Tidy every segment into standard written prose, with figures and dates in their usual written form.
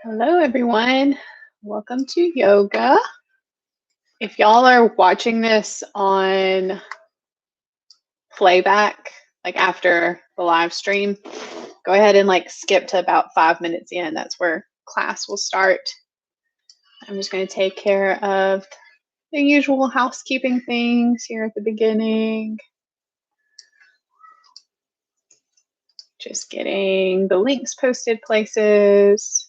Hello, everyone. Welcome to yoga. If y'all are watching this on playback, like after the live stream, go ahead and skip to about 5 minutes in. That's where class will start. I'm just going to take care of the usual housekeeping things here at the beginning. Just getting the links posted places.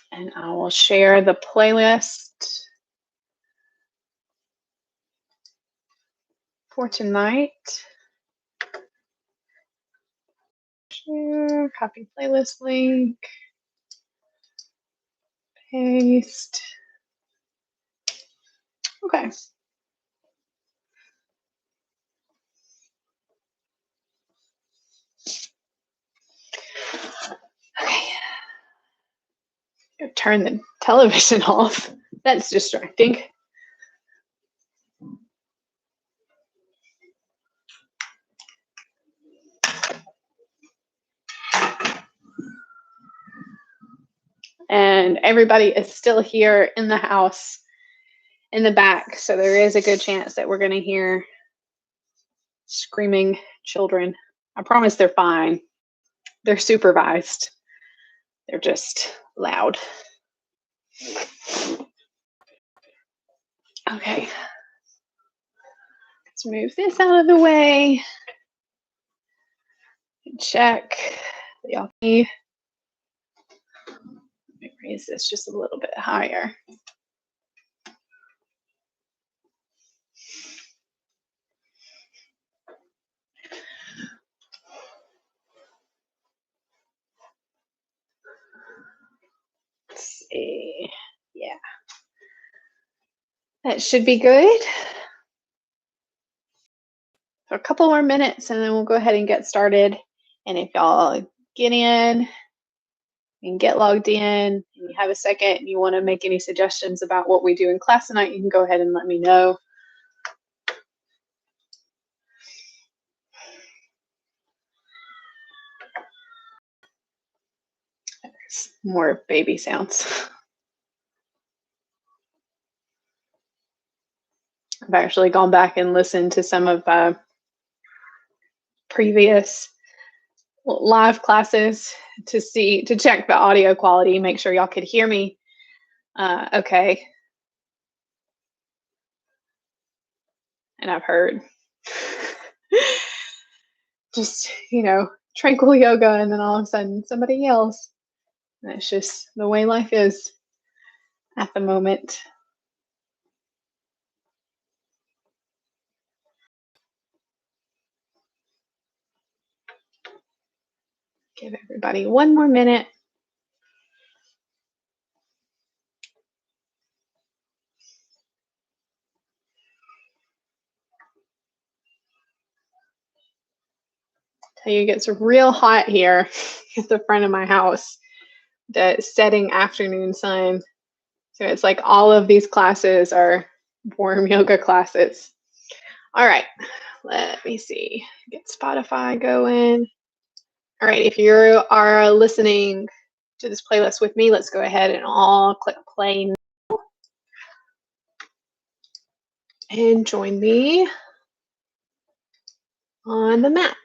And I will share the playlist for tonight. Share, copy playlist link, paste. Okay. Okay. Turn the television off. That's distracting. And everybody is still here in the house in the back, so there is a good chance that we're going to hear screaming children. I promise they're fine. They're supervised. They're just loud. Okay. Let's move this out of the way. Check. Y'all see. Let me raise this just a little bit higher. Let's see. Yeah. That should be good. For a couple more minutes and then we'll go ahead and get started. And if y'all get in and get logged in and you have a second and you want to make any suggestions about what we do in class tonight, you can go ahead and let me know. There's more baby sounds. I've actually gone back and listened to some of previous live classes to check the audio quality, make sure y'all could hear me okay. And I've heard just, tranquil yoga and then all of a sudden somebody yells. And it's just the way life is at the moment. Give everybody one more minute. Tell you, it gets real hot here at the front of my house. The setting afternoon sun. So it's like all of these classes are warm yoga classes. All right, let me see. Get Spotify going. All right, if you are listening to this playlist with me, let's go ahead and all click play now. And join me on the mat.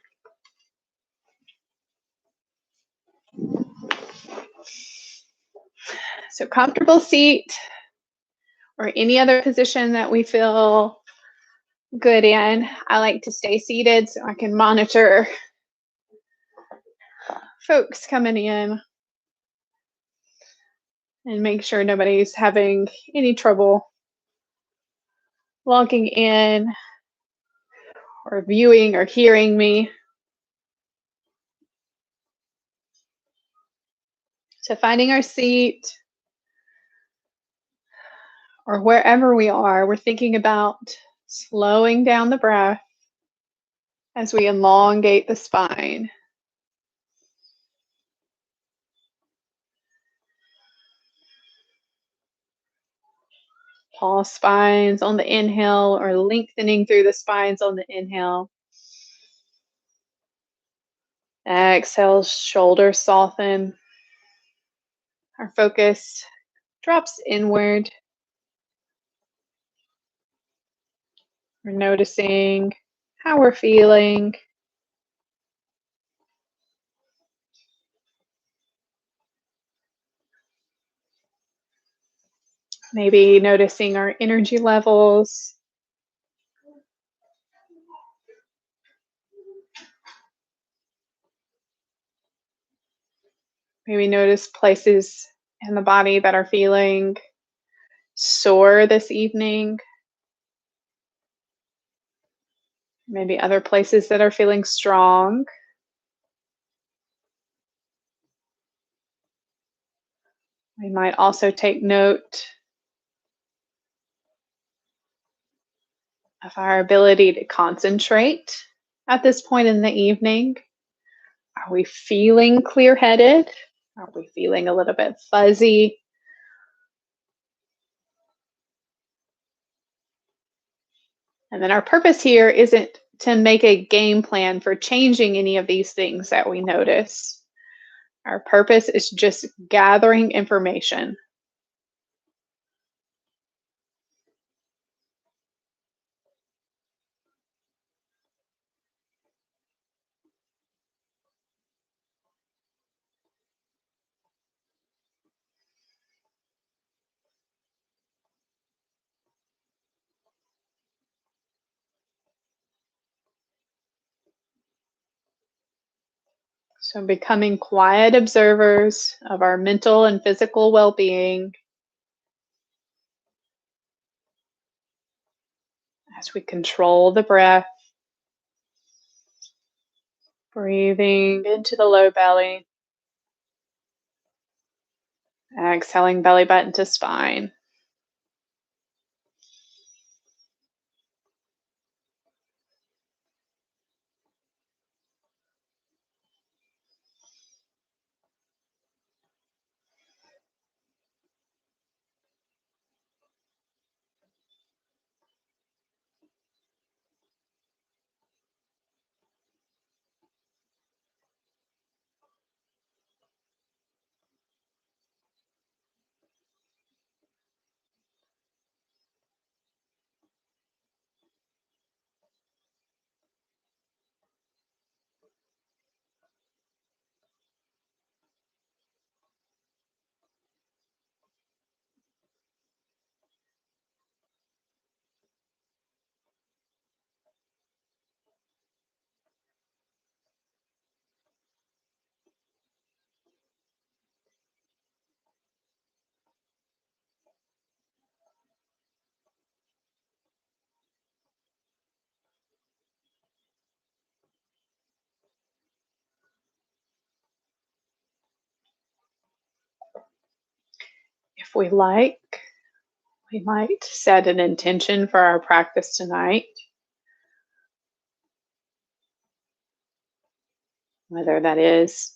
So comfortable seat or any other position that we feel good in. I like to stay seated so I can monitor folks coming in and make sure nobody's having any trouble logging in or viewing or hearing me. So finding our seat or wherever we are, we're thinking about slowing down the breath as we elongate the spine. Tall spines on the inhale or lengthening through the spines on the inhale. Exhale, shoulders soften. Our focus drops inward. We're noticing how we're feeling. Maybe noticing our energy levels. Maybe notice places in the body that are feeling sore this evening. Maybe other places that are feeling strong. We might also take note of our ability to concentrate at this point in the evening. Are we feeling clear-headed? Are we feeling a little bit fuzzy? And then our purpose here isn't to make a game plan for changing any of these things that we notice. Our purpose is just gathering information. So becoming quiet observers of our mental and physical well-being as we control the breath, breathing into the low belly, exhaling belly button to spine. If we like, we might set an intention for our practice tonight, whether that is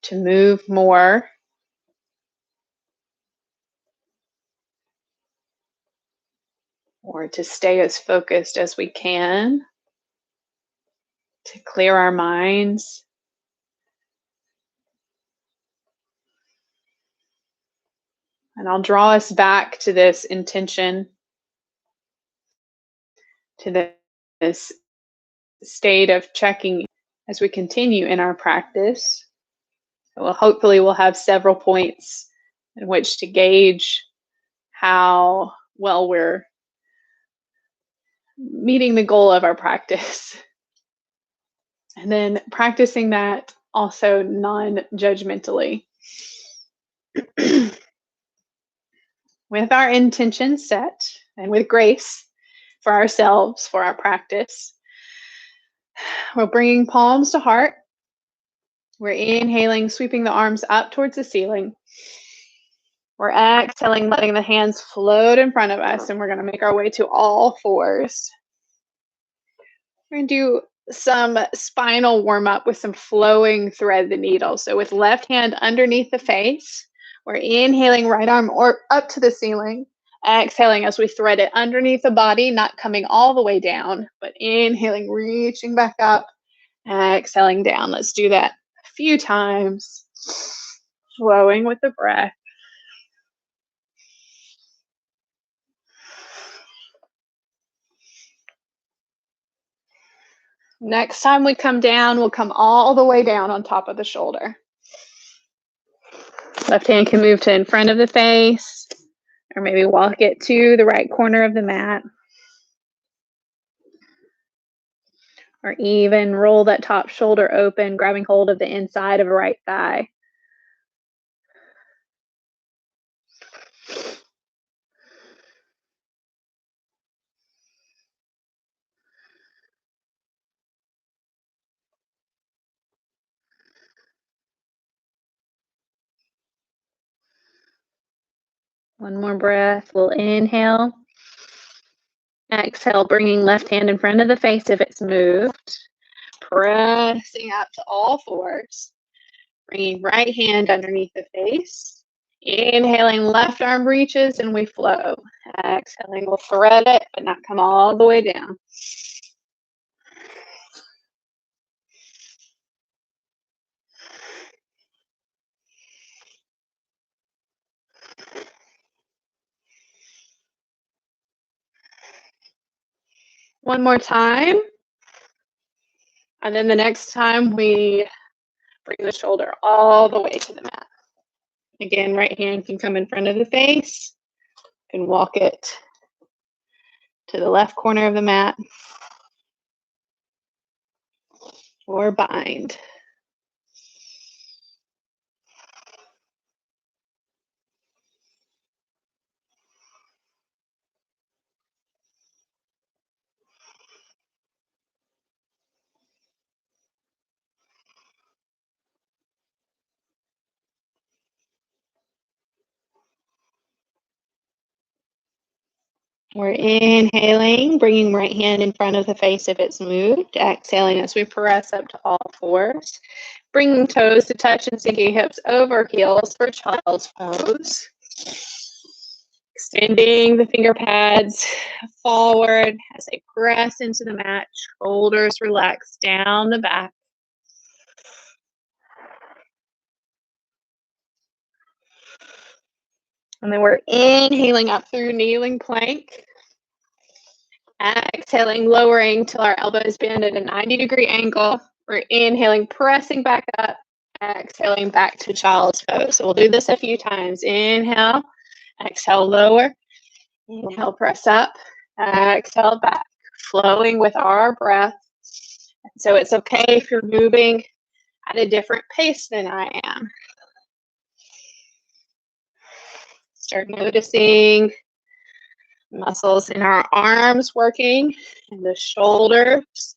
to move more, or to stay as focused as we can, to clear our minds. And I'll draw us back to this intention, to this state of checking as we continue in our practice. Well, hopefully we'll have several points in which to gauge how well we're meeting the goal of our practice. And then practicing that also non-judgmentally. With our intention set and with grace for ourselves, for our practice, we're bringing palms to heart. We're inhaling, sweeping the arms up towards the ceiling. We're exhaling, letting the hands float in front of us, and we're going to make our way to all fours. We're going to do some spinal warm-up with some flowing thread the needle. So with left hand underneath the face, we're inhaling, right arm up to the ceiling. Exhaling as we thread it underneath the body, not coming all the way down, but inhaling, reaching back up, exhaling down. Let's do that a few times, flowing with the breath. Next time we come down, we'll come all the way down on top of the shoulder. Left hand can move to in front of the face, or maybe walk it to the right corner of the mat. Or even roll that top shoulder open, grabbing hold of the inside of a right thigh. One more breath. We'll inhale. Exhale, bringing left hand in front of the face if it's moved. Pressing up to all fours. Bringing right hand underneath the face. Inhaling, left arm reaches and we flow. Exhaling, we'll thread it, but not come all the way down. One more time. And then the next time we bring the shoulder all the way to the mat. Again, right hand can come in front of the face. You can walk it to the left corner of the mat or bind. We're inhaling, bringing right hand in front of the face if it's moved. Exhaling as we press up to all fours. Bringing toes to touch and sinking hips over heels for child's pose. Extending the finger pads forward as they press into the mat. Shoulders relax down the back. And then we're inhaling up through kneeling plank. Exhaling, lowering till our elbows bend at a 90-degree angle. We're inhaling, pressing back up. Exhaling back to child's pose. So we'll do this a few times. Inhale, exhale, lower. Inhale, press up. Exhale, back. Flowing with our breath. So it's okay if you're moving at a different pace than I am. Start noticing muscles in our arms working, and the shoulders,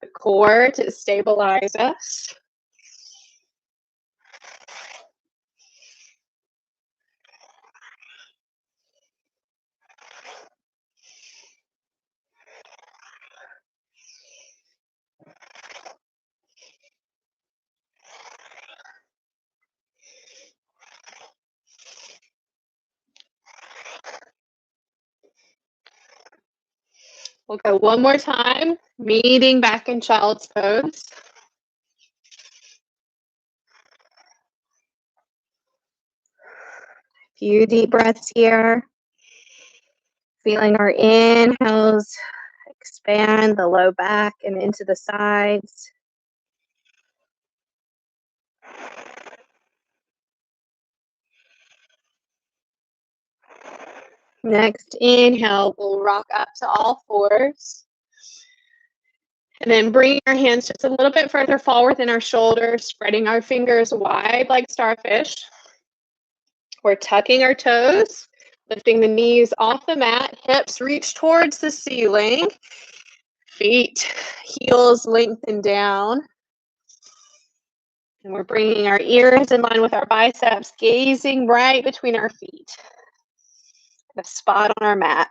the core to stabilize us. We'll go one more time, meeting back in child's pose. Few deep breaths here. Feeling our inhales expand the low back and into the sides. Next inhale, we'll rock up to all fours. And then bring our hands just a little bit further forward than our shoulders, spreading our fingers wide like starfish. We're tucking our toes, lifting the knees off the mat, hips reach towards the ceiling, feet, heels lengthen down. And we're bringing our ears in line with our biceps, gazing right between our feet, the spot on our mat.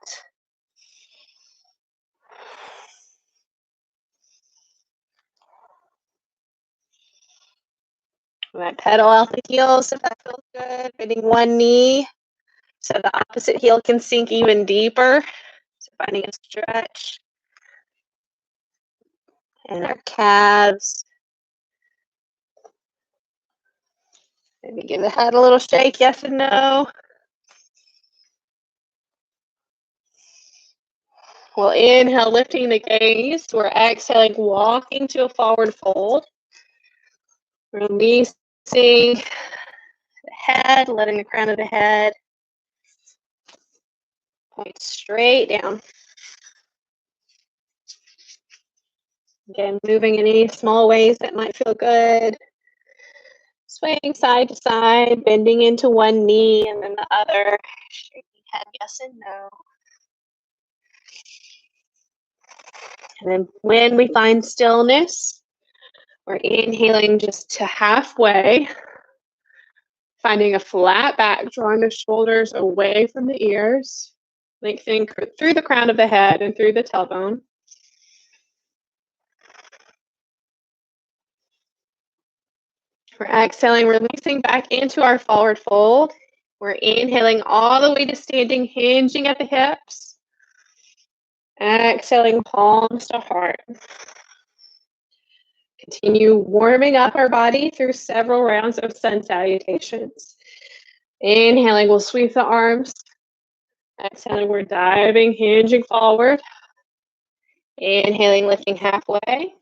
We might pedal out the heels if that feels good. Bending one knee So the opposite heel can sink even deeper. So finding a stretch in our calves. Maybe give the head a little shake, yes and no. We'll inhale, lifting the gaze. We're exhaling, walking to a forward fold. Releasing the head, letting the crown of the head point straight down. Again, moving in any small ways that might feel good. Swaying side to side, bending into one knee and then the other. Shaking head, yes and no. And then when we find stillness, we're inhaling just to halfway, finding a flat back, drawing the shoulders away from the ears, lengthening through the crown of the head and through the tailbone. We're exhaling, releasing back into our forward fold. We're inhaling all the way to standing, hinging at the hips. Exhaling, palms to heart. Continue warming up our body through several rounds of sun salutations. Inhaling, we'll sweep the arms. Exhaling, we're diving, hinging forward. Inhaling, lifting halfway.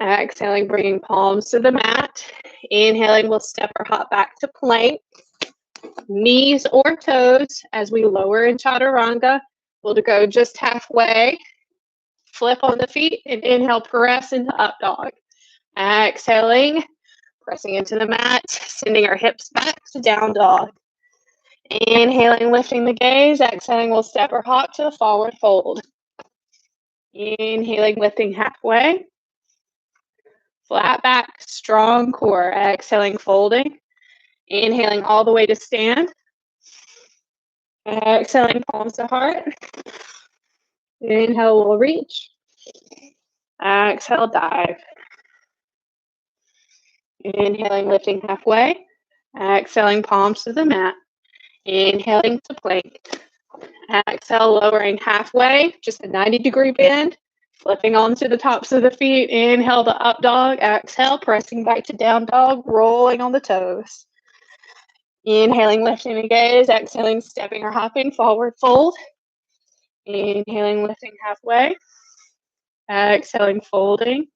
Exhaling, bringing palms to the mat. Inhaling, we'll step or hop back to plank. Knees or toes as we lower in chaturanga. We'll go just halfway. Flip on the feet and inhale, press into up dog. Exhaling, pressing into the mat, sending our hips back to down dog. Inhaling, lifting the gaze. Exhaling, we'll step or hop to a forward fold. Inhaling, lifting halfway. Flat back, strong core. Exhaling, folding. Inhaling all the way to stand. Exhaling, palms to heart. Inhale, we'll reach. Exhale, dive. Inhaling, lifting halfway. Exhaling, palms to the mat. Inhaling to plank. Exhale, lowering halfway, just a 90-degree bend. Flipping onto the tops of the feet. Inhale to up dog. Exhale, pressing back to down dog, rolling on the toes. Inhaling, lifting the gaze. Exhaling, stepping or hopping, forward fold. Inhaling, lifting halfway. Exhaling, folding.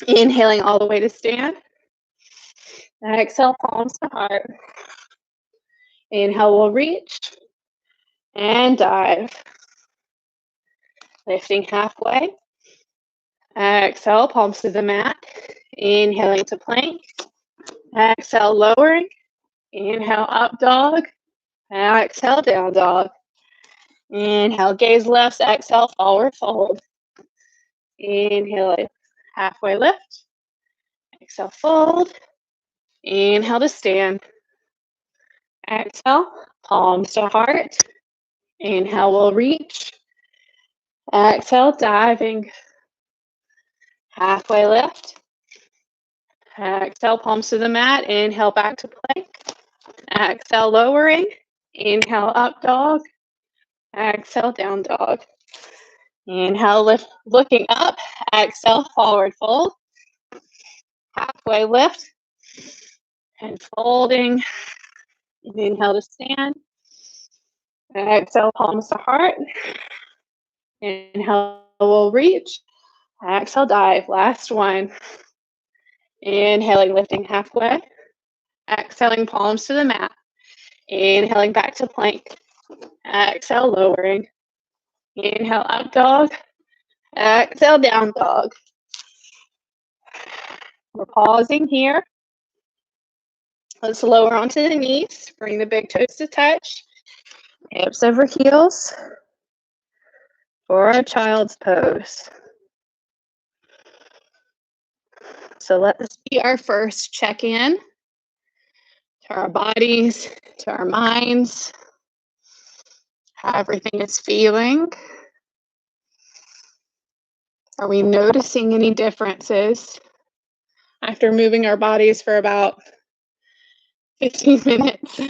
Inhaling all the way to stand. Exhale, palms to heart. Inhale, we'll reach. And dive. Lifting halfway. Exhale, palms to the mat. Inhaling to plank. Exhale, lowering. Inhale, up dog. Exhale, down dog. Inhale, gaze left. Exhale, forward fold. Inhale, halfway lift. Exhale, fold. Inhale to stand. Exhale, palms to heart. Inhale, we'll reach. Exhale, diving. Halfway lift. Exhale, palms to the mat. Inhale, back to plank. Exhale, lowering. Inhale, up dog. Exhale, down dog. Inhale, lift, looking up. Exhale, forward fold. Halfway lift. And folding. Inhale to stand. Exhale, palms to heart. Inhale, we'll reach. Exhale, dive. Last one. Inhaling, lifting halfway. Exhaling, palms to the mat. Inhaling back to plank. Exhale, lowering. Inhale, up dog. Exhale, down dog. We're pausing here. Let's lower onto the knees. Bring the big toes to touch. Hips over heels for our child's pose. So let this be our first check-in to our bodies, to our minds, how everything is feeling. Are we noticing any differences after moving our bodies for about 15 minutes?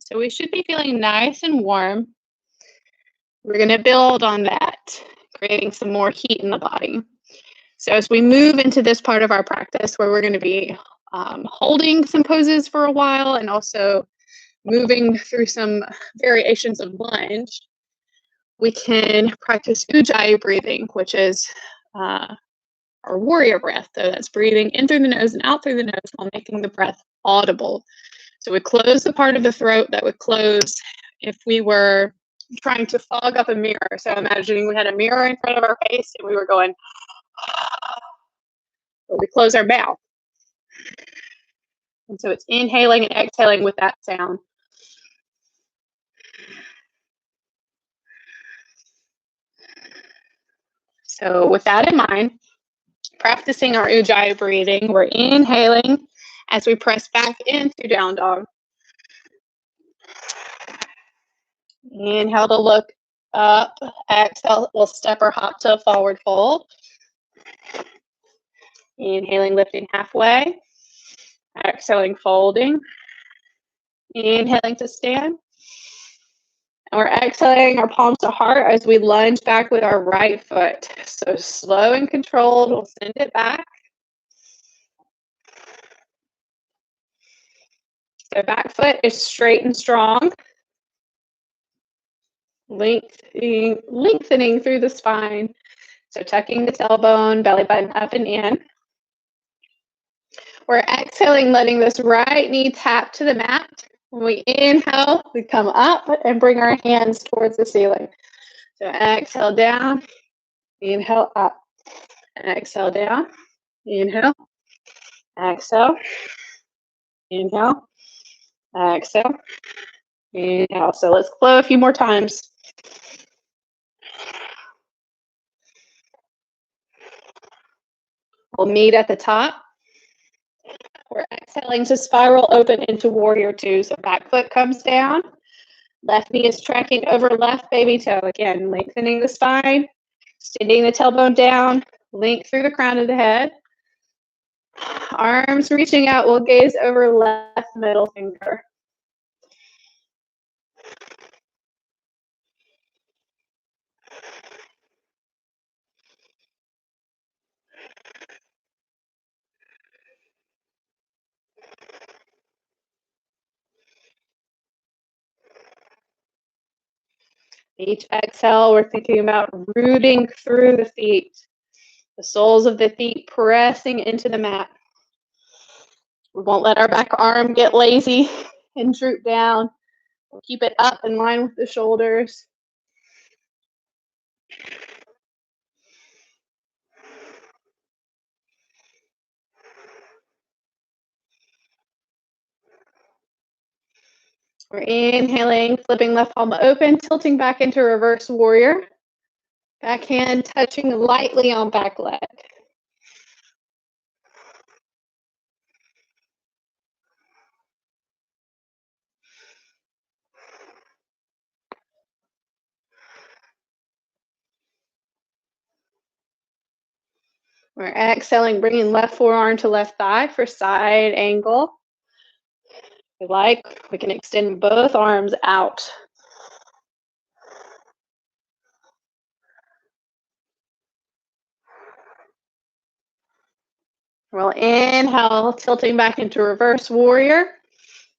So we should be feeling nice and warm. We're going to build on that, creating some more heat in the body. So as we move into this part of our practice where we're going to be holding some poses for a while and also moving through some variations of lunge, we can practice ujjayi breathing, which is our warrior breath. So that's breathing in through the nose and out through the nose while making the breath audible. So we close the part of the throat that would close if we were trying to fog up a mirror. So imagining we had a mirror in front of our face and we were going, but we close our mouth. And so it's inhaling and exhaling with that sound. So with that in mind, practicing our ujjayi breathing, we're inhaling as we press back into down dog. Inhale to look up, exhale, we'll step or hop to a forward fold. Inhaling, lifting halfway. Exhaling, folding. Inhaling to stand. And we're exhaling our palms to heart as we lunge back with our right foot. So slow and controlled, we'll send it back. So back foot is straight and strong. Lengthening through the spine. So tucking the tailbone, belly button up and in. We're exhaling, letting this right knee tap to the mat. When we inhale, we come up and bring our hands towards the ceiling. So exhale down, inhale up. Exhale down, inhale, exhale, inhale, exhale, inhale. So let's flow a few more times. We'll meet at the top. We're exhaling to spiral open into warrior two. So back foot comes down. Left knee is tracking over left baby toe. Again, lengthening the spine, extending the tailbone down, link through the crown of the head. Arms reaching out, we'll gaze over left middle finger. Each exhale, we're thinking about rooting through the feet, the soles of the feet pressing into the mat. We won't let our back arm get lazy and droop down. We'll keep it up in line with the shoulders. We're inhaling, flipping left palm open, tilting back into reverse warrior. Back hand touching lightly on back leg. We're exhaling, bringing left forearm to left thigh for side angle. If you like, we can extend both arms out. We'll inhale, tilting back into reverse warrior.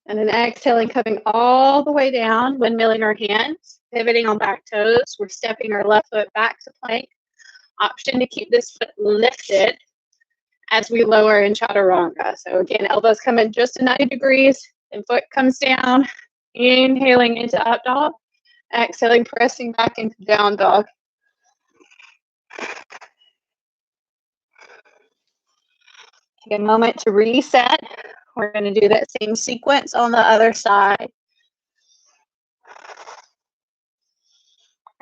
And then exhaling, coming all the way down, windmilling our hands, pivoting on back toes. We're stepping our left foot back to plank. Option to keep this foot lifted as we lower in chaturanga. So again, elbows come in just to 90 degrees, and foot comes down. Inhaling into up dog. Exhaling, pressing back into down dog. Take a moment to reset. We're going to do that same sequence on the other side.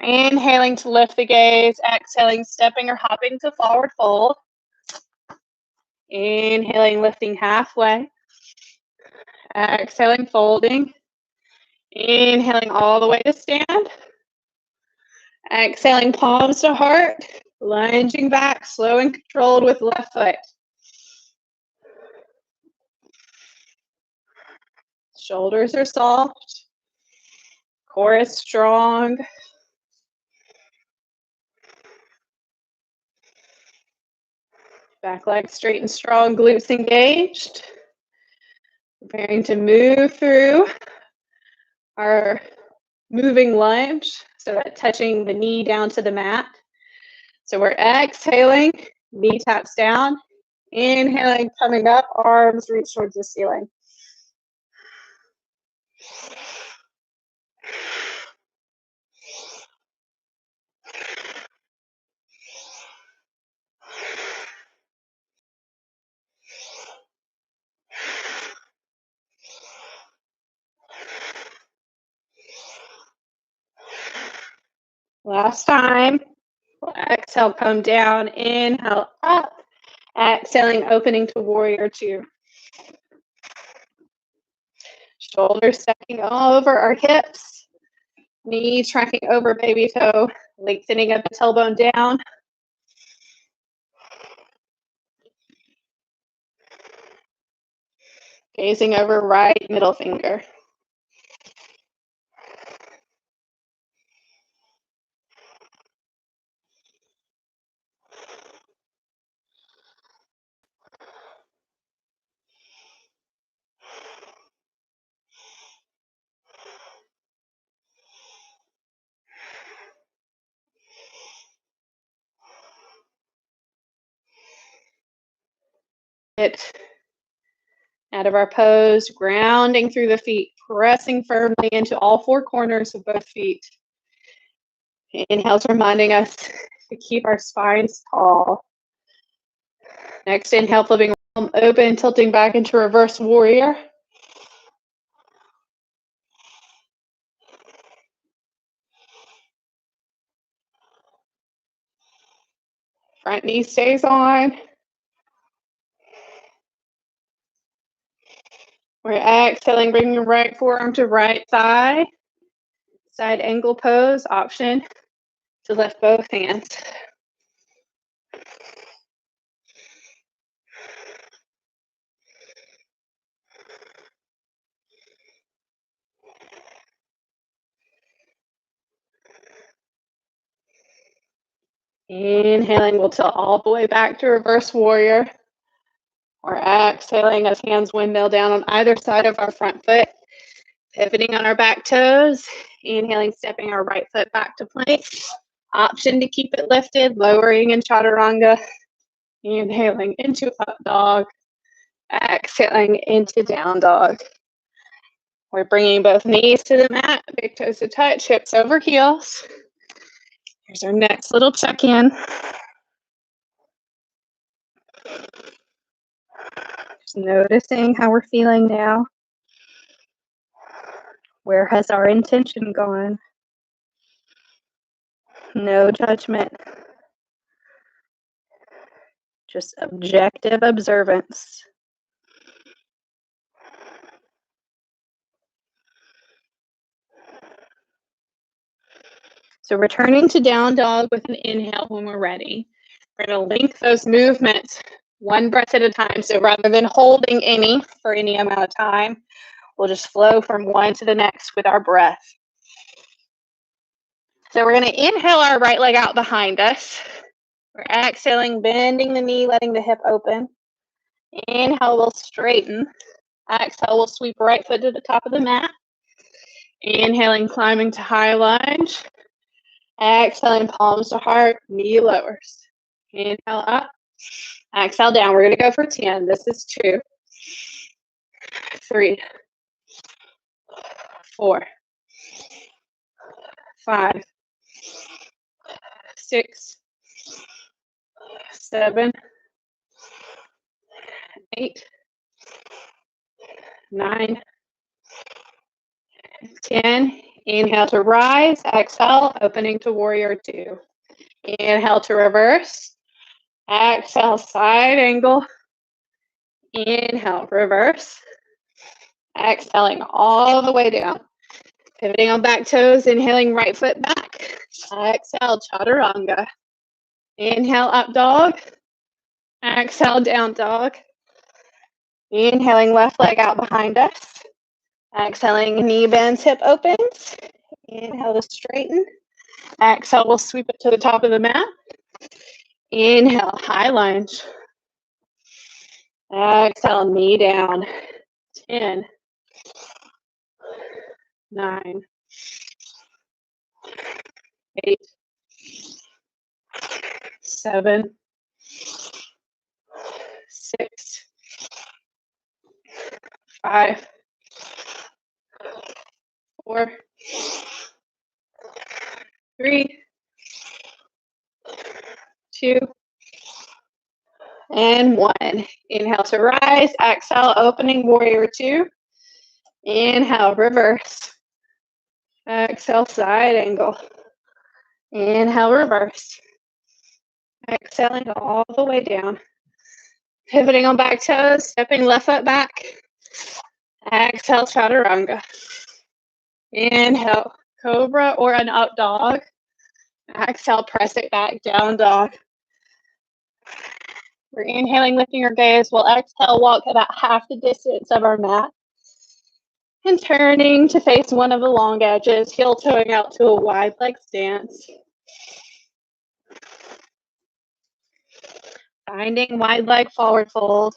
Inhaling to lift the gaze, exhaling, stepping or hopping to forward fold. Inhaling, lifting halfway. Exhaling, folding. Inhaling all the way to stand. Exhaling, palms to heart. Lunging back, slow and controlled with left foot. Shoulders are soft. Core is strong. Back leg straight and strong, glutes engaged. Preparing to move through our moving lunge, so that touching the knee down to the mat. So we're exhaling, knee taps down, inhaling, coming up, arms reach towards the ceiling. Last time. Exhale, come down, inhale up. Exhaling, opening to warrior two. Shoulders stacking over our hips. Knees tracking over baby toe. Lengthening of the tailbone down. Gazing over right middle finger. Get out of our pose, grounding through the feet, pressing firmly into all four corners of both feet. Inhale's reminding us to keep our spines tall. Next inhale, flipping open, tilting back into reverse warrior. Front knee stays on. We're exhaling, bringing right forearm to right thigh. Side angle pose, option to lift both hands. Inhaling, we'll tilt all the way back to reverse warrior. We're exhaling as hands windmill down on either side of our front foot. Pivoting on our back toes. Inhaling, stepping our right foot back to plank. Option to keep it lifted, lowering in chaturanga. Inhaling into up dog. Exhaling into down dog. We're bringing both knees to the mat, big toes to touch, hips over heels. Here's our next little check-in. Just noticing how we're feeling now. Where has our intention gone? No judgment. Just objective observance. So returning to down dog with an inhale when we're ready. We're going to link those movements one breath at a time. So rather than holding any for any amount of time, we'll just flow from one to the next with our breath. So we're going to inhale our right leg out behind us. We're exhaling, bending the knee, letting the hip open. Inhale, we'll straighten. Exhale, we'll sweep right foot to the top of the mat. Inhaling, climbing to high lunge. Exhaling, palms to heart, knee lowers. Inhale up. Exhale down. We're going to go for 10. This is 2, 3, 4, 5, 6, 7, 8, 9, 10. Inhale to rise. Exhale, opening to warrior 2. Inhale to reverse. Exhale, side angle. Inhale, reverse. Exhaling all the way down. Pivoting on back toes, inhaling right foot back. Exhale, chaturanga. Inhale, up dog. Exhale, down dog. Inhaling, left leg out behind us. Exhaling, knee bends, hip opens. Inhale to straighten. Exhale, we'll sweep it to the top of the mat. Inhale, high lunge. Exhale, knee down. 10, 9, 8, 7, 6, 5, 4, 3, 2, and 1. Inhale to rise. Exhale, opening warrior 2. Inhale, reverse. Exhale, side angle. Inhale, reverse. Exhaling all the way down. Pivoting on back toes, stepping left foot back. Exhale, chaturanga. Inhale, cobra or an up dog. Exhale, press it back, down dog. We're inhaling, lifting our gaze. We'll exhale, walk about half the distance of our mat. And turning to face one of the long edges, heel toeing out to a wide leg stance. Finding wide leg forward fold.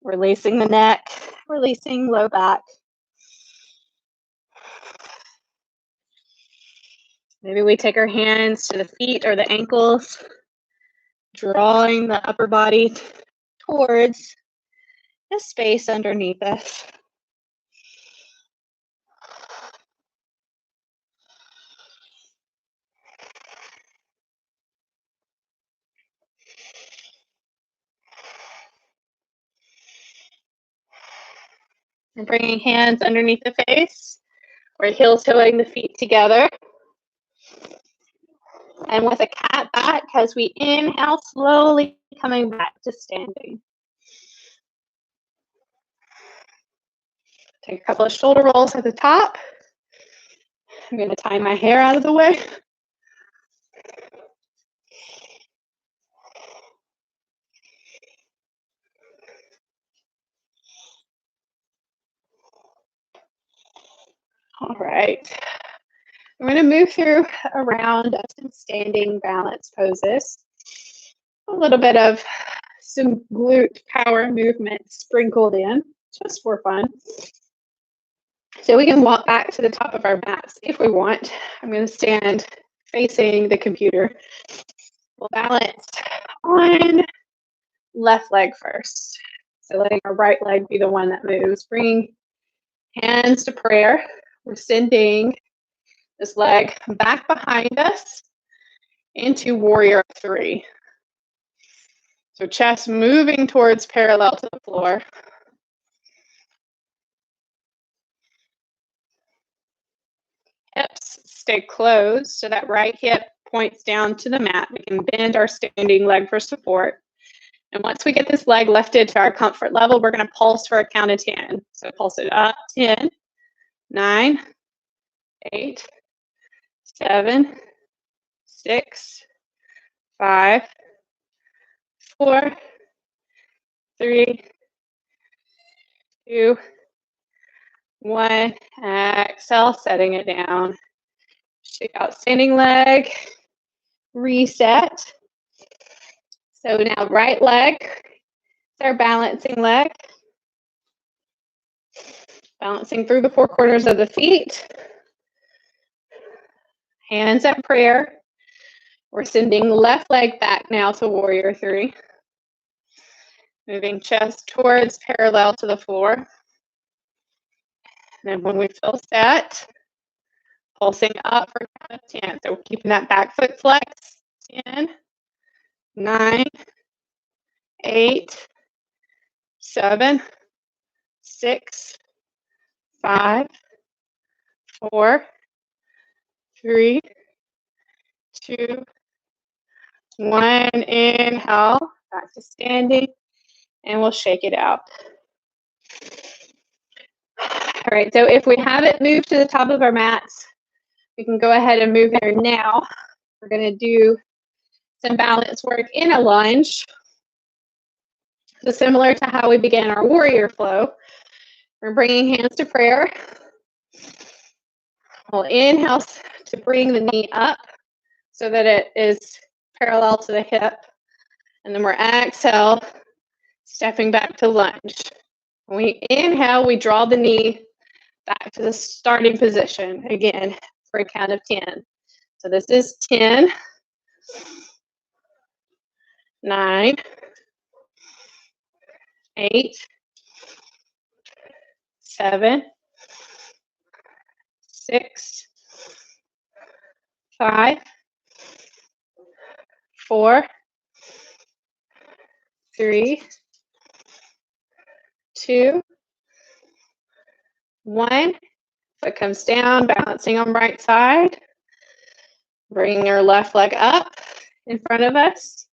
Releasing the neck, releasing low back. Maybe we take our hands to the feet or the ankles, drawing the upper body towards the space underneath us. And bringing hands underneath the face. We're heel toeing the feet together. And with a cat back, as we inhale, slowly coming back to standing. Take a couple of shoulder rolls at the top. I'm going to tie my hair out of the way. All right. I'm going to move through around some standing balance poses. A little bit of some glute power movement sprinkled in, just for fun. So we can walk back to the top of our mats if we want. I'm going to stand facing the computer. We'll balance on left leg first. So letting our right leg be the one that moves. Bringing hands to prayer. We're sending this leg back behind us into warrior 3. So chest moving towards parallel to the floor. Hips stay closed so that right hip points down to the mat. We can bend our standing leg for support. And once we get this leg lifted to our comfort level, we're going to pulse for a count of 10. So pulse it up, 10, 9, 8, 7, 6, 5, 4, 3, 2, 1. Exhale, setting it down. Shake out standing leg. Reset. So now right leg is our balancing leg. Balancing through the 4 corners of the feet. Hands at prayer. We're sending left leg back now to warrior 3. Moving chest towards parallel to the floor. And then when we feel set, pulsing up for count of 10. So we're keeping that back foot flex. 10, 9, 8, 7, 6, 5, 4, 3, 2, 1. Inhale, back to standing, and we'll shake it out. All right, so if we haven't moved to the top of our mats, we can go ahead and move there now. We're going to do some balance work in a lunge. So similar to how we began our warrior flow, we're bringing hands to prayer. We'll inhale to bring the knee up so that it is parallel to the hip. And then we're exhale, stepping back to lunge. When we inhale, we draw the knee back to the starting position again for a count of 10. So this is 10, 9, 8, 7, 6, 5, 4, 3, 2, 1. Foot comes down, balancing on right side. Bringing our left leg up in front of us.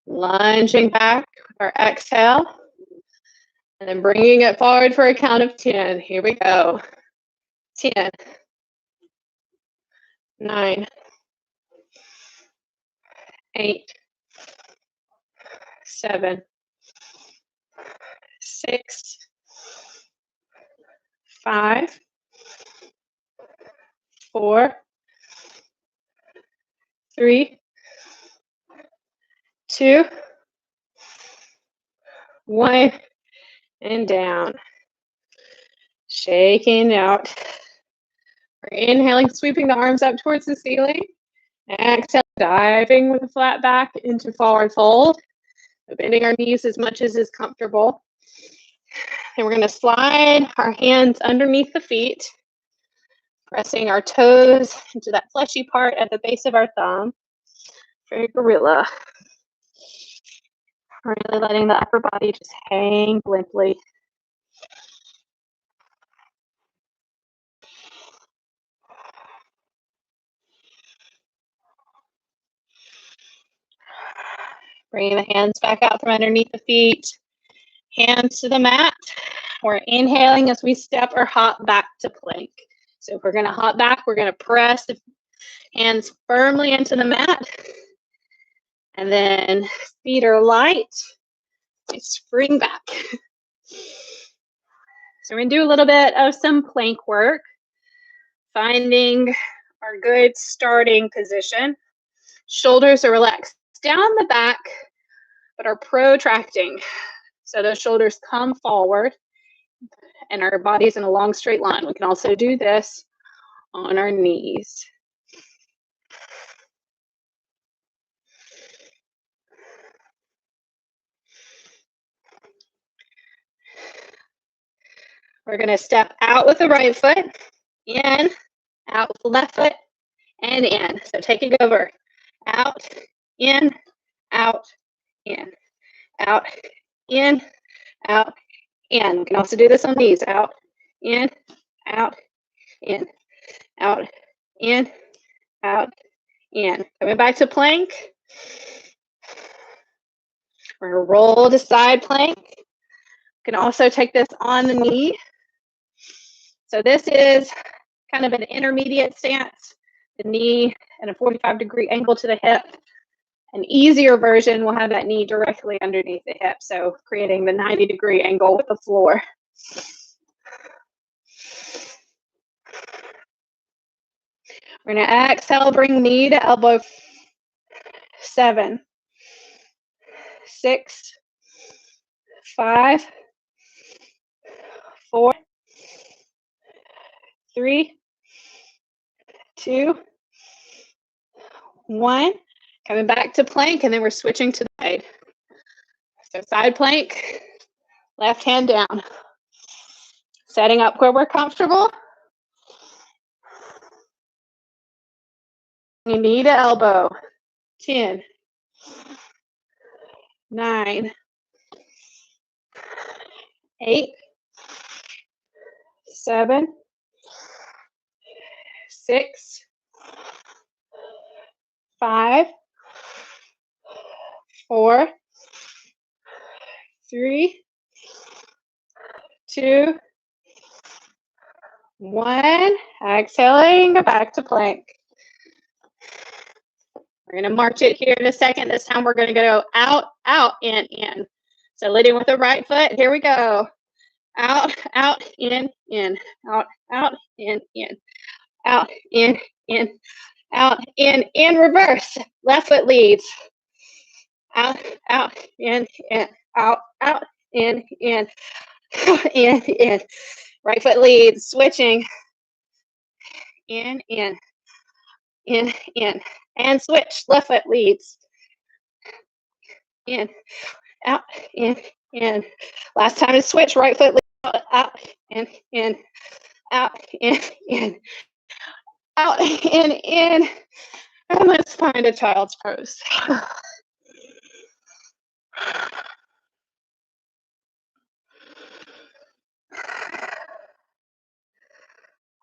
Lunging back with our exhale. And then bringing it forward for a count of 10. Here we go. 10, 9, 8, 7, 6, 5, 4, 3, 2, 1, and down. Shaking out. We're inhaling, sweeping the arms up towards the ceiling. Exhale, diving with a flat back into forward fold. Bending our knees as much as is comfortable. And we're going to slide our hands underneath the feet, pressing our toes into that fleshy part at the base of our thumb for a gorilla. Really letting the upper body just hang limply. Bringing the hands back out from underneath the feet, hands to the mat. We're inhaling as we step or hop back to plank. So if we're going to hop back, we're going to press the hands firmly into the mat. And then feet are light. Spring back. So we're going to do a little bit of some plank work. Finding our good starting position. Shoulders are relaxed down the back, but are protracting. So those shoulders come forward and our body's in a long straight line. We can also do this on our knees. We're going to step out with the right foot, in, out with the left foot, and in. So take it over. Out, in, out, in, out, in, out, in. We can also do this on knees. Out, in, out, in, out, in, out, in. Coming back to plank. We're going to roll to side plank. You can also take this on the knee. So this is kind of an intermediate stance. The knee at a 45-degree angle to the hip. An easier version will have that knee directly underneath the hip, so creating the 90-degree angle with the floor. We're going to exhale, bring knee to elbow. 7, 6, 5, 4, 3, 2, 1. Coming back to plank, and then we're switching to the side. So side plank, left hand down. Setting up where we're comfortable. Knee to elbow. 10, 9, 8, 7, 6, 5, 4, 3, 2, 1. Exhaling, back to plank. We're going to march it here in a second. This time we're going to go out, out, in, in. So leading with the right foot. Here we go. Out, out, in, out, out, in, out, out, in reverse. Left foot leads. Out, in, out, in, in, in. Right foot leads, switching. In, and switch. Left foot leads. In, out, in. Last time to switch. Right foot leads. Out, in, out, in, out, in. And let's find a child's pose.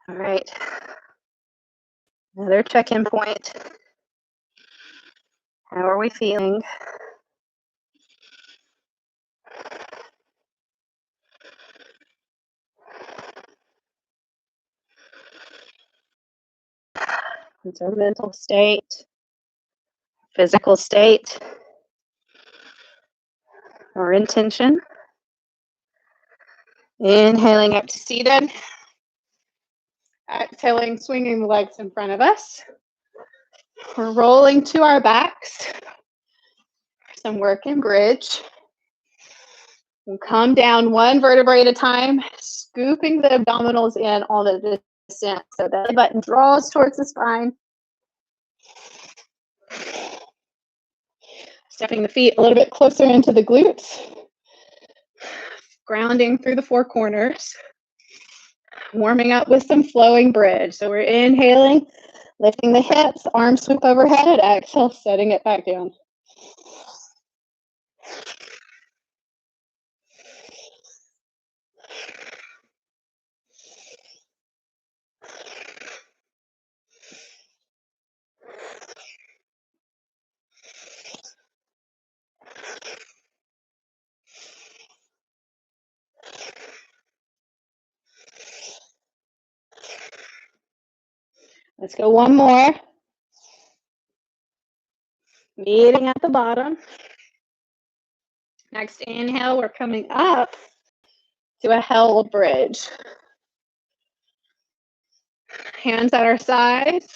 All right. Another check-in point. How are we feeling? What's our mental state? Physical state? Our intention? Inhaling up to seated. Exhaling, swinging the legs in front of us. We're rolling to our backs. Some work in bridge. We'll come down one vertebrae at a time, scooping the abdominals in on the descent. So the belly button draws towards the spine. Stepping the feet a little bit closer into the glutes. Grounding through the four corners. Warming up with some flowing bridge. So we're inhaling, lifting the hips, arms swoop overhead. Exhale, setting it back down. Let's go one more. Meeting at the bottom. Next inhale, we're coming up to a held bridge. Hands at our sides.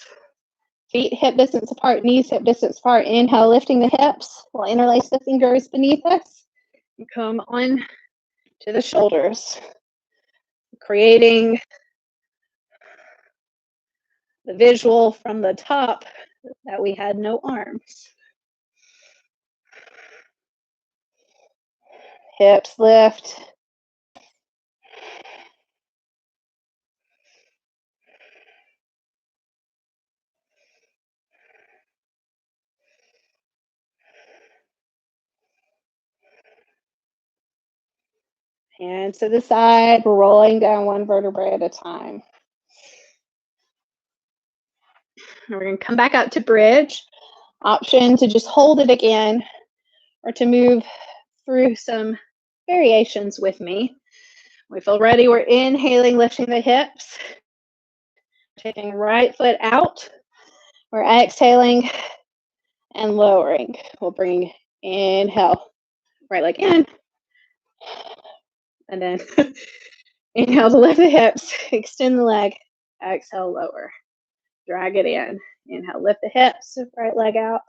Feet hip distance apart, knees hip distance apart. Inhale, lifting the hips. We'll interlace the fingers beneath us. And come on to the shoulders. Creating the visual from the top that we had no arms. Hips lift. Hands to the side, we're rolling down one vertebrae at a time. And we're going to come back up to bridge. Option to just hold it again or to move through some variations with me. We feel ready. We're inhaling, lifting the hips. Taking right foot out. We're exhaling and lowering. We'll bring inhale, right leg in. And then inhale to lift the hips, extend the leg, exhale, lower. Drag it in. Inhale, lift the hips, right leg out,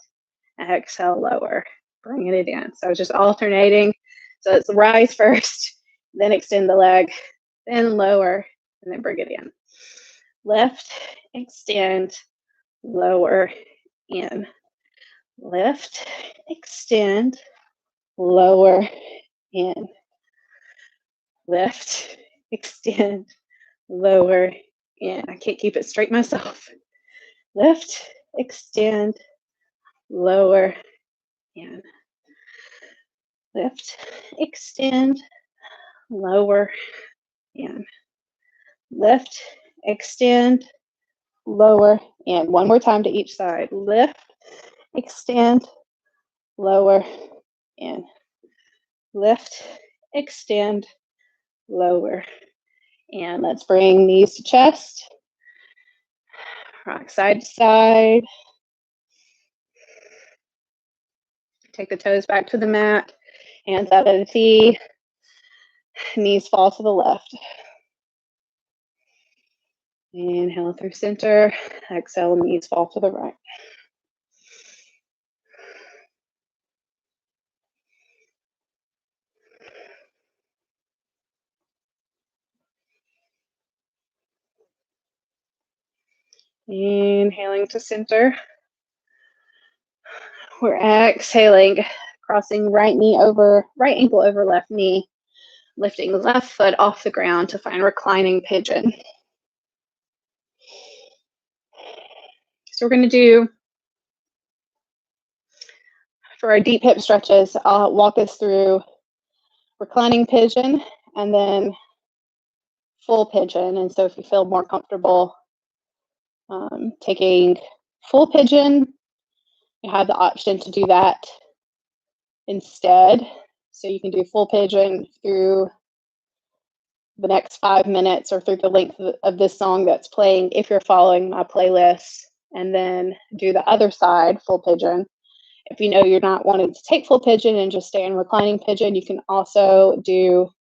exhale, lower. Bringing it in. So just alternating. So it's rise first, then extend the leg, then lower, and then bring it in. Lift, extend, lower, in. Lift, extend, lower, in. Lift, extend, lower, in. I can't keep it straight myself. Lift, extend, lower, in. Lift, extend, lower, in. Lift, extend, lower, in. One more time to each side. Lift, extend, lower, in. Lift, extend, lower, and let's bring knees to chest. Rock side to side. Take the toes back to the mat. Hands out at a T. Knees fall to the left. Inhale through center. Exhale, knees fall to the right. Inhaling to center. We're exhaling, crossing right ankle over left knee, lifting left foot off the ground to find reclining pigeon. So we're going to do, for our deep hip stretches, I'll walk us through reclining pigeon and then full pigeon. And so if you feel more comfortable taking full pigeon, you have the option to do that instead. So you can do full pigeon through the next 5 minutes or through the length of this song that's playing if you're following my playlist, and then do the other side, full pigeon. If you know you're not wanting to take full pigeon and just stay in reclining pigeon, you can also do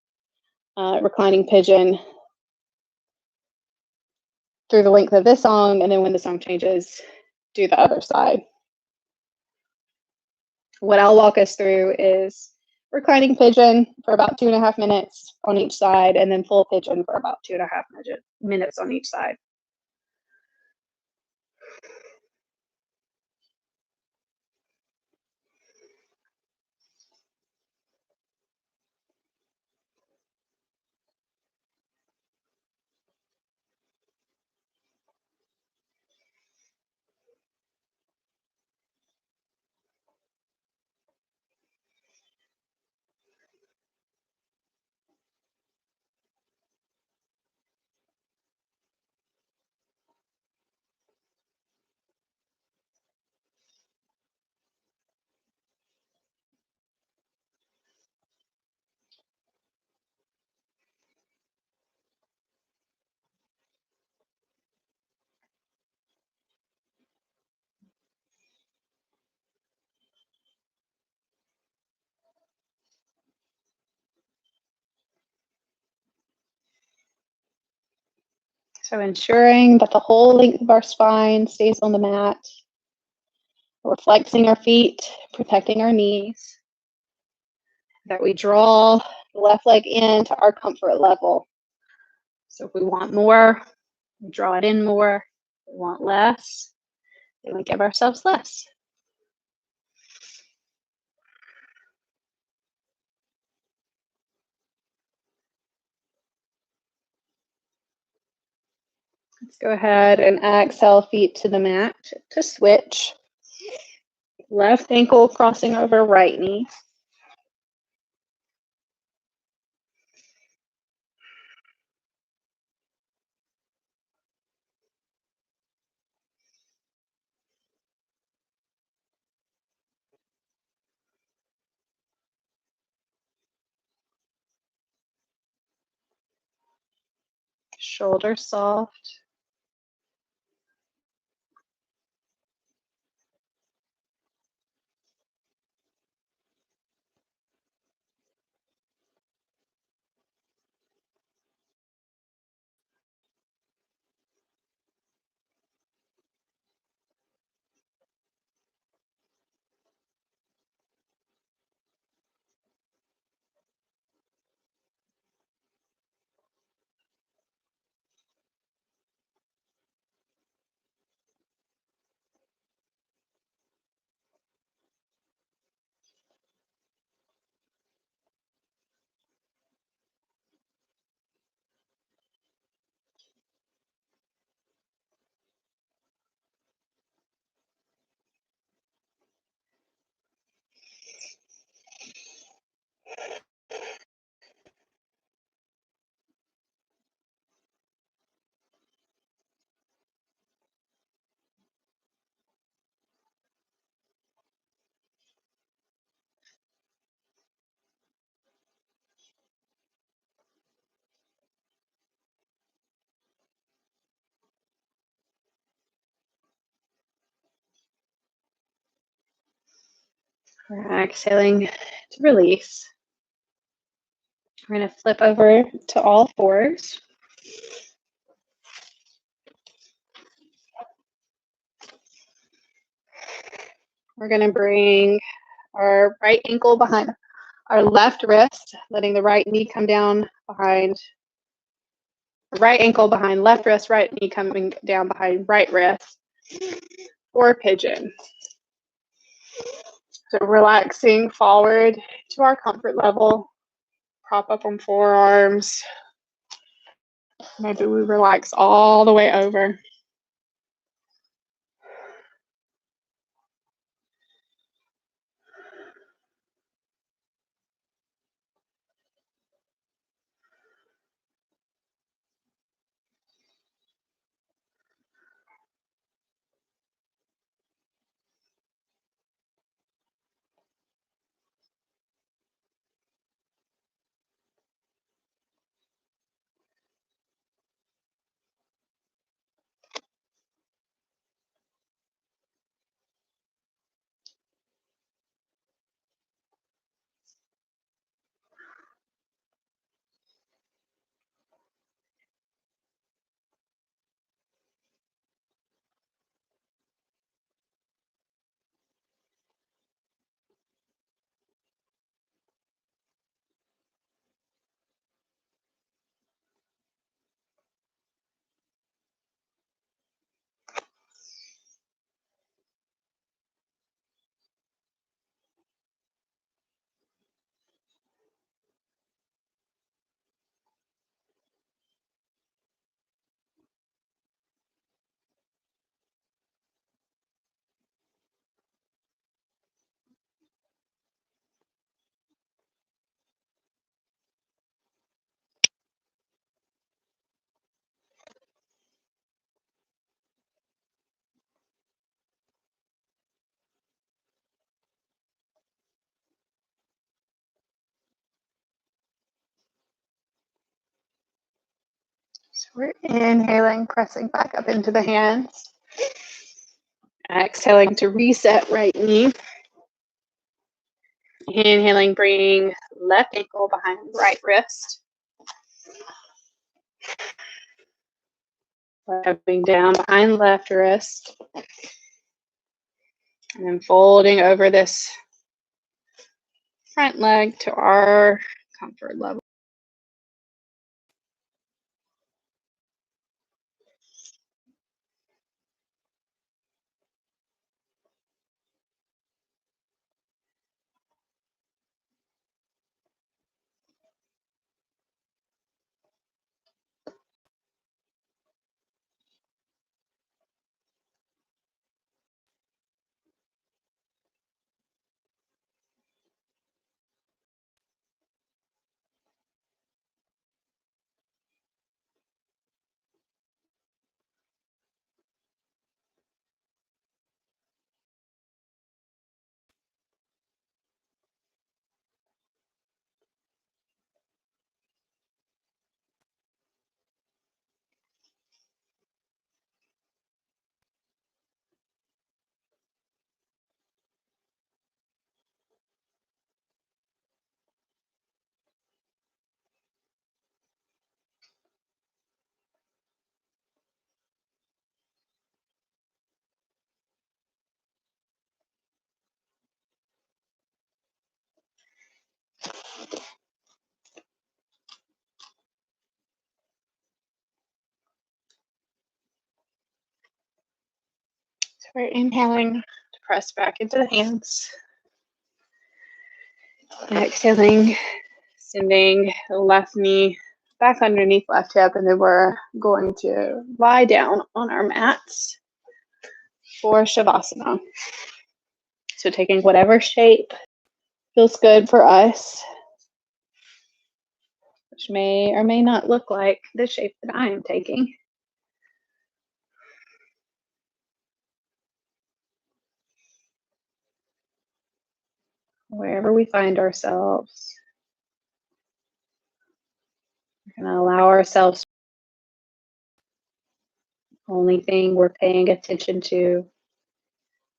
reclining pigeon through the length of this song, and then when the song changes, do the other side. What I'll walk us through is reclining pigeon for about 2.5 minutes on each side, and then full pigeon for about 2.5 minutes on each side. So ensuring that the whole length of our spine stays on the mat. We're flexing our feet, protecting our knees. That we draw the left leg in to our comfort level. So if we want more, we draw it in more. If we want less, then we give ourselves less. Let's go ahead and exhale, feet to the mat to switch. Left ankle crossing over right knee. Shoulders soft. We're exhaling to release. We're going to flip over to all fours. We're going to bring our right ankle behind our left wrist, letting the right knee come down behind right ankle behind left wrist, right knee coming down behind right wrist, or pigeon. So relaxing forward to our comfort level, prop up on forearms. Maybe we relax all the way over. So we're inhaling, pressing back up into the hands. Exhaling to reset right knee. Inhaling, bring left ankle behind right wrist. Coming down behind left wrist. And then folding over this front leg to our comfort level. So we're inhaling to press back into the hands. Exhaling, sending the left knee back underneath left hip, and then we're going to lie down on our mats for Shavasana. So taking whatever shape feels good for us, which may or may not look like the shape that I am taking. Wherever we find ourselves, we're going to allow ourselves. The only thing we're paying attention to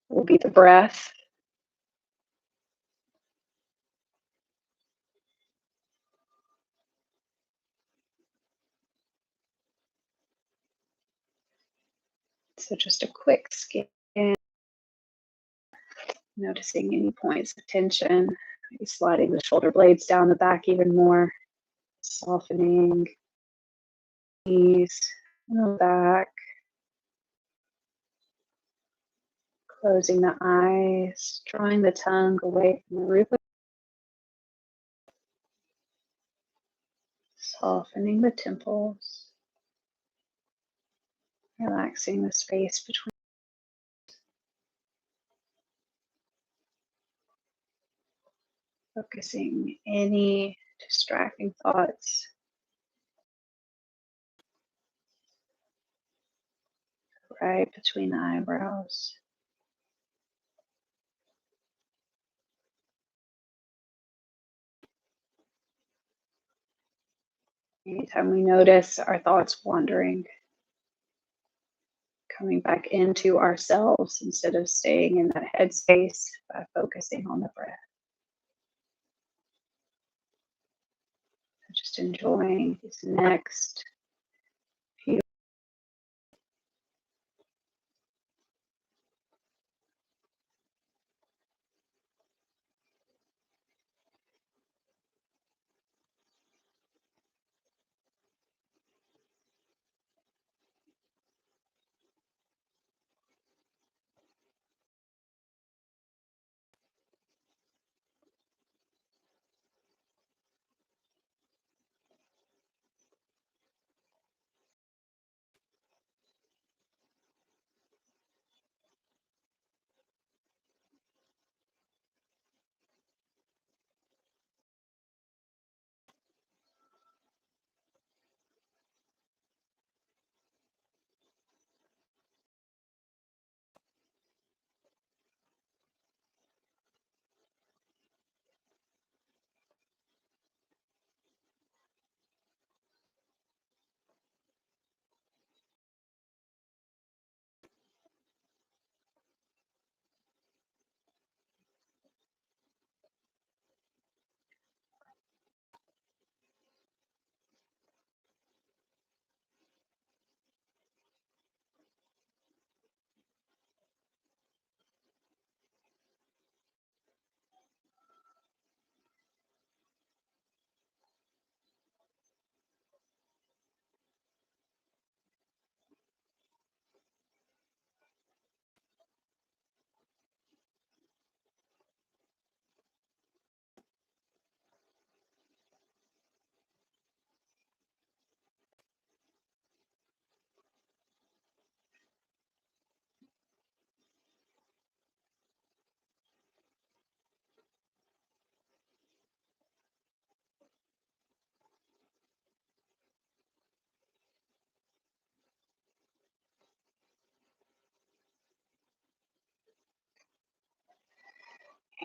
will be the breath. So just a quick scan. Noticing any points of tension, maybe sliding the shoulder blades down the back even more, softening knees in the back, closing the eyes, drawing the tongue away from the roof of softening the temples, relaxing the space between. Focusing any distracting thoughts right between the eyebrows. Anytime we notice our thoughts wandering, coming back into ourselves instead of staying in that headspace by focusing on the breath. Just enjoying these next few.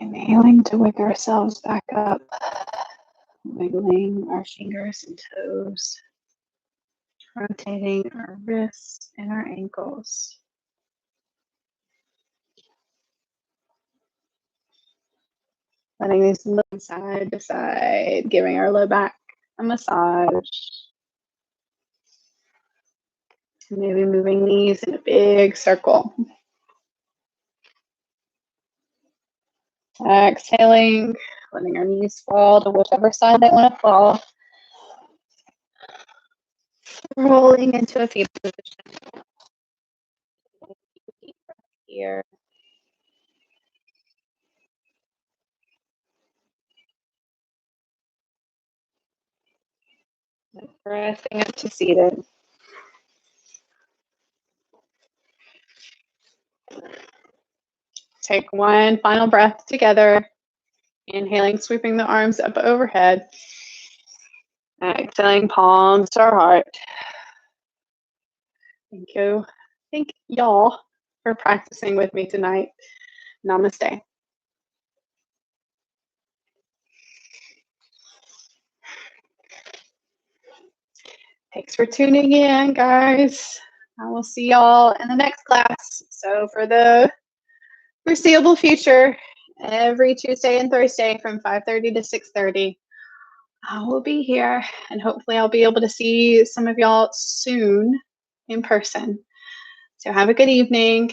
Inhaling to wake ourselves back up, wiggling our fingers and toes, rotating our wrists and our ankles. Letting these move side to side, giving our low back a massage. Maybe moving knees in a big circle. Exhaling, letting our knees fall to whichever side they want to fall. Rolling into a fetal position. Deep breath here. Pressing up to seated. Take one final breath together. Inhaling, sweeping the arms up overhead. Exhaling, palms to our heart. Thank you. Thank y'all for practicing with me tonight. Namaste. Thanks for tuning in, guys. I will see y'all in the next class. So for the foreseeable future, every Tuesday and Thursday from 5:30 to 6:30, I will be here, and hopefully I'll be able to see some of y'all soon in person. So have a good evening.